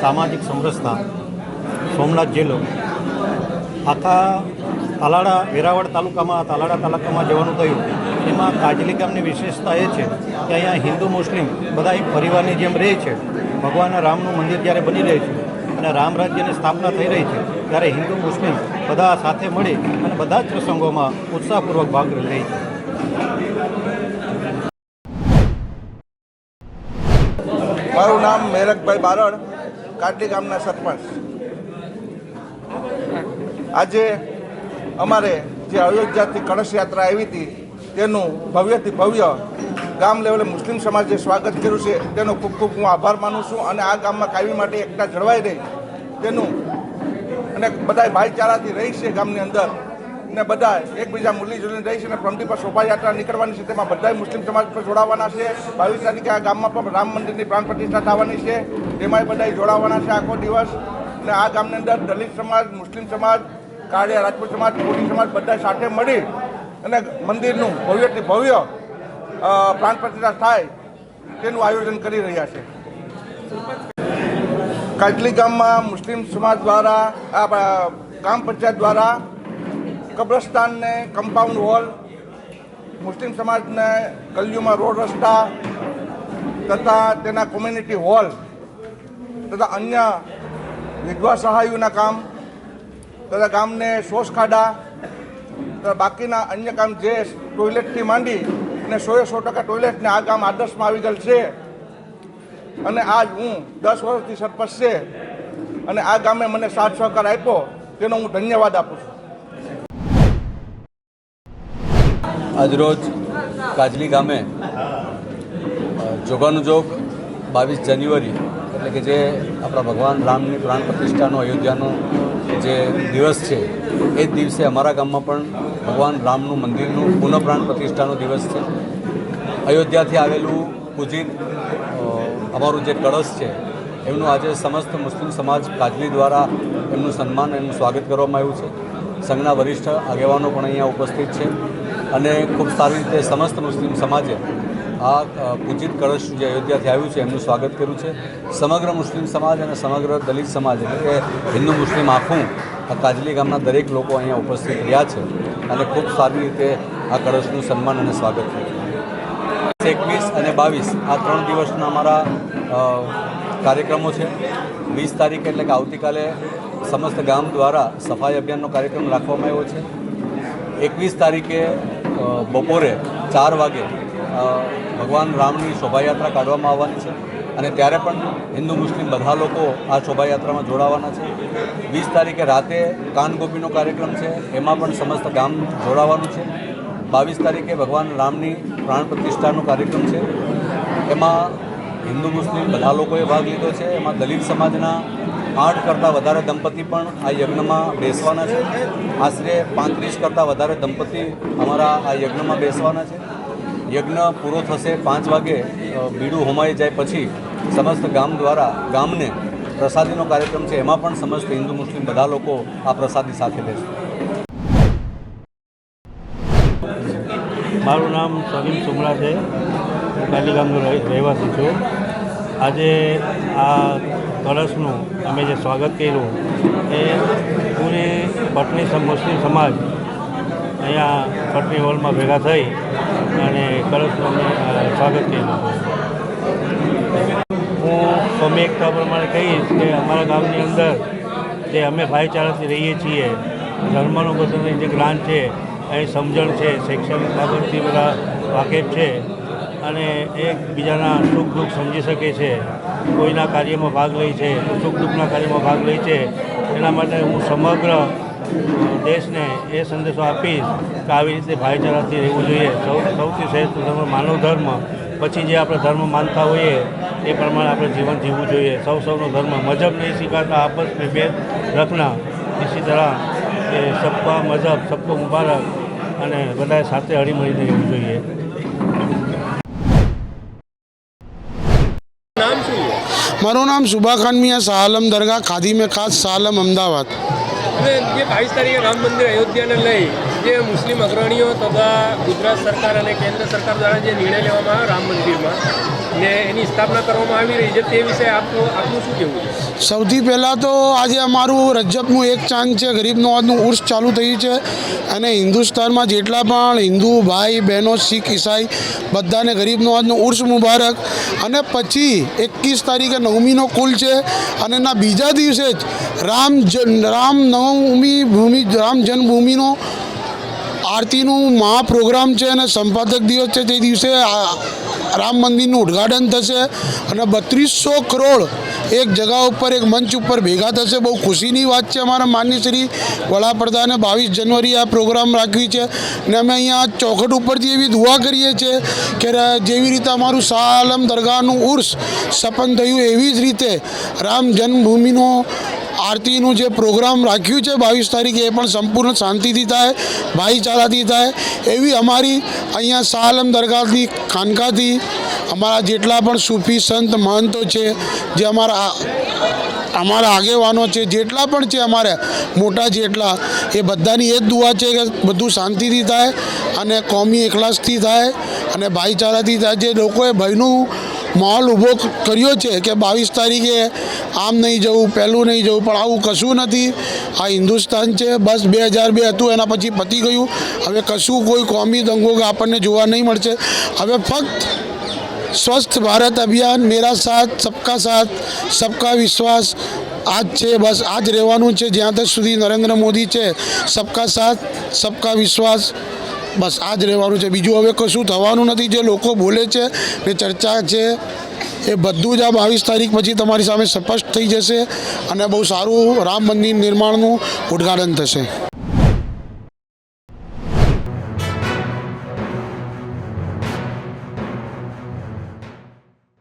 સામાજિક સમરસતા સોમનાથ જિલ્લો આખા વેરાવળ તાલુકામાં જવાનું થયું. એમાં કાજલી ગામની વિશેષતા એ છે કે અહીંયા હિન્દુ મુસ્લિમ બધા એક પરિવારની જેમ રહે છે. ભગવાન રામનું મંદિર જ્યારે બની રહ્યું છે અને રામ રાજ્યની સ્થાપના થઈ રહી છે ત્યારે હિન્દુ મુસ્લિમ બધા સાથે મળી અને બધા જ પ્રસંગોમાં ઉત્સાહપૂર્વક ભાગ લઈ રહી છે. મારું નામ મેરકભાઈ બારડ, કાટલી ગામના સરપંચ. આજે અમારે જે અયોધ્યાથી કળશ યાત્રા આવી હતી તેનું ભવ્યથી ભવ્ય ગામ લેવલે મુસ્લિમ સમાજે સ્વાગત કર્યું છે. તેનો ખૂબ ખૂબ હું આભાર માનું છું. અને આ ગામમાં કાયમી માટે એકતા જળવાઈ રહી તેનું અને બધા ભાઈચારાથી રહી છે ગામની અંદર ને બધા એકબીજા મૂલી જુલીને રહી છે. અને ફ્રમટી પર શોભાયાત્રા નીકળવાની છે, તેમાં બધા મુસ્લિમ સમાજ પર જોડાવાના છે. 22 તારીખે આ ગામમાં પણ રામ મંદિરની પ્રાણ પ્રતિષ્ઠા થવાની છે, તેમાંય બધા જોડાવાના છે આખો દિવસ. અને આ ગામની અંદર દલિત સમાજ, મુસ્લિમ સમાજ, કાળિયા રાજપૂત સમાજ, કોળી સમાજ બધા સાથે મળી અને મંદિરનું ભવ્યથી ભવ્ય પ્રાણ પ્રતિષ્ઠા થાય તેનું આયોજન કરી રહ્યા છે. કાટલી ગામમાં મુસ્લિમ સમાજ દ્વારા ગ્રામ પંચાયત દ્વારા કબ્રસ્તાનને કમ્પાઉન્ડ વોલ, મુસ્લિમ સમાજને ગલીઓમાં રોડ રસ્તા તથા તેના કોમ્યુનિટી હોલ તથા અન્ય વિધવા સહાયોના કામ તથા ગામને શોષ ખાડા તથા બાકીના અન્ય કામ જે ટોયલેટથી માંડી અને 100% ટોયલેટને આ ગામ આદર્શમાં આવી ગયેલ છે. અને આજ હું 10 વર્ષથી સરપંચ છે અને આ ગામે મને સાથ સહકાર આપ્યો તેનો હું ધન્યવાદ આપું છું. આજરોજ કાજલી ગામે જોગાનુજોગ 22 જાન્યુઆરી એટલે કે જે આપણા ભગવાન રામની પ્રાણ પ્રતિષ્ઠાનો અયોધ્યાનો જે દિવસ છે એ જ દિવસે અમારા ગામમાં પણ ભગવાન રામનું મંદિરનું પુનઃ પ્રાણ પ્રતિષ્ઠાનો દિવસ છે. અયોધ્યાથી આવેલું પૂજિત અમારું જે કળશ છે એમનું આજે સમસ્ત મુસ્લિમ સમાજ કાજલી દ્વારા એમનું સન્માન, એમનું સ્વાગત કરવામાં આવ્યું છે. સંઘના વરિષ્ઠ આગેવાનો પણ અહીંયા ઉપસ્થિત છે અને ખૂબ સારી રીતે સમસ્ત મુસ્લિમ સમાજે આ પૂજિત કળશ જે અયોધ્યાથી આવ્યું છે એમનું સ્વાગત કર્યું છે. સમગ્ર મુસ્લિમ સમાજ અને સમગ્ર દલિત સમાજ એટલે કે હિન્દુ મુસ્લિમ આખું આ કાજલી ગામના દરેક લોકો અહીંયા ઉપસ્થિત રહ્યા છે અને ખૂબ સારી રીતે આ કળશનું સન્માન અને સ્વાગત કર્યું. 21 અને 22 આ 3 દિવસના અમારા કાર્યક્રમો છે. 20 તારીખે એટલે કે આવતીકાલે સમસ્ત ગામ દ્વારા સફાઈ અભિયાનનો કાર્યક્રમ રાખવામાં આવ્યો છે. 21 તારીખે બપોરે 4 વાગે ભગવાન રામની શોભાયાત્રા કાઢવામાં આવવાની છે અને ત્યારે પણ હિન્દુ મુસ્લિમ બધા લોકો આ શોભાયાત્રામાં જોડાવાના છે. 20 તારીખે રાતે કાનગોપીનો કાર્યક્રમ છે, એમાં પણ સમસ્ત ગામ જોડાવાનું છે. 22 તારીખે ભગવાન રામની પ્રાણ પ્રતિષ્ઠાનો કાર્યક્રમ છે, એમાં હિન્દુ મુસ્લિમ બધા લોકોએ ભાગ લીધો છે. એમાં દલિત સમાજના 8 કરતાં વધારે દંપતી પણ આ યજ્ઞમાં બેસવાના છે. આશરે 35 કરતાં વધારે દંપતી અમારા આ યજ્ઞમાં બેસવાના છે. યજ્ઞ પૂરો થશે 5 વાગે, બીડું હોમાઈ જાય પછી સમસ્ત ગામ દ્વારા ગામને પ્રસાદીનો કાર્યક્રમ છે, એમાં પણ સમસ્ત હિન્દુ મુસ્લિમ બધા લોકો આ પ્રસાદી સાથે લેશે. મારું નામ સલીમ સુમરા છે, કાટલી ગામનો રહેવાસી છું. આજે આ કળશનું અમે જે સ્વાગત કર્યું એ પૂરી પટની મુસ્લિમ સમાજ અહીંયા પટની હોલમાં ભેગા થઈ અને કળશનું અમે સ્વાગત કર્યું. હું સ્વામી એકતા પ્રમાણે કહીશ કે અમારા ગામની અંદર જે અમે ભાઈચારાથી રહીએ છીએ, ધર્મનું બધાની જે જ્ઞાન છે, અહીં સમજણ છે, શૈક્ષણિક બાબતથી બધા વાકેફ છે અને એકબીજાના સુખ દુઃખ સમજી શકે છે. કોઈના કાર્યમાં ભાગ લે છે, સુખ દુઃખના કાર્યમાં ભાગ લે છે. એના માટે હું સમગ્ર દેશને એ સંદેશો આપીશ કે આવી રીતે ભાઈચારાથી રહેવું જોઈએ. સૌથી શ્રેષ્ઠ ધર્મ માનવ ધર્મ, પછી જે આપણે ધર્મ માનતા હોઈએ એ પ્રમાણે આપણે જીવન જીવવું જોઈએ. સૌનો ધર્મ, મજહબ નહીં સિખાતા આપસ મેં ભેદ રખના. इसी तरह કે સબકા મજહબ સબકો મુબારક અને બધાએ સાથે હળીમળીને રહેવું જોઈએ. મારું નામ સુબા ખાન મિયા, શાહ આલમ દરગાહ, ખાદી में खास शाह आलम अहमदाबाद. ये 22 तारीख राम मंदिर अयोध्या ने लई આજે મુસ્લિમ અગ્રણીઓ તથા ગુજરાત સરકાર અને કેન્દ્ર સરકાર દ્વારા જે નિર્ણય લેવામાં આવ્યો રામ મંદિરમાં ને એની સ્થાપના કરવામાં આવી રહી છે તે વિશે આપનું શું કહેવું છે? સૌથી પહેલાં તો આજે અમારું રજબનું એક ચાંદ છે, ગરીબ નવાઝનું ઉર્સ ચાલુ થયું છે અને હિન્દુસ્તાનમાં જેટલા પણ હિન્દુ ભાઈ બહેનો, શીખ, ઈસાઈ બધાને ગરીબ નવાઝનું ઉર્સ મુબારક. અને પછી 21 તારીખે નવમીનો કુલ છે અને એના બીજા દિવસે જ રામ જન્મભૂમિનો આરતીનું મહા પ્રોગ્રામ છે અને સંપાદક દિવસ છે. તે દિવસે રામ મંદિરનું ઉદ્ઘાટન થશે અને 3200 કરોડ એક જગા ઉપર એક મંચ ઉપર ભેગા થશે. બહુ ખુશીની વાત છે. અમારા માનનીય શ્રી વડાપ્રધાને 22 જાન્યુઆરી આ પ્રોગ્રામ રાખ્યું છે અને અમે અહીંયા ચોખટ ઉપરથી એવી દુઆ કરીએ છીએ કે જેવી રીતે અમારું શાહ આલમ દરગાહનું ઉર્સ સપન થયું એવી જ રીતે રામ જન્મભૂમિનો આરતીનું જે પ્રોગ્રામ રાખ્યું છે 22 તારીખે એ પણ સંપૂર્ણ શાંતિથી થાય, ભાઈચારાથી થાય એવી અમારી અહીંયા શાહ આલમ દરગાહની ખાનકાથી અમારા જેટલા પણ સૂફી સંત મહંતો છે, જે અમારા આગેવાનો છે, જેટલા પણ છે અમારે મોટા જેટલા, એ બધાની એ જ દુઆ છે કે બધું શાંતિથી થાય અને કોમી એકલાસથી થાય અને ભાઈચારાથી થાય. જે લોકોએ ભયનું માહોલ ઊભો કર્યો છે કે 22 તારીખે આમ નહીં જવું, પહેલું નહીં જવું, પણ આવું કશું નથી. આ હિન્દુસ્તાન છે. બસ 2002 હતું, એના પછી પતી ગયું. હવે કશું કોઈ કોમી દંગો આપણને જોવા નહીં મળશે. હવે ફક્ત સ્વસ્થ ભારત અભિયાન, મેરા સાથ સબકા વિશ્વાસ આ જ છે. બસ આ જ રહેવાનું છે જ્યાં તક સુધી નરેન્દ્ર મોદી છે. સબકા સાથ સબકા વિશ્વાસ, બસ આ જ રહેવાનું છે. બીજું હવે કશું થવાનું નથી. જે લોકો બોલે છે ને ચર્ચા છે એ બધું જ આ 22 તારીખ પછી તમારી સામે સ્પષ્ટ થઈ જશે અને બહુ સારું રામ મંદિર નિર્માણનું ઉદ્ઘાટન થશે.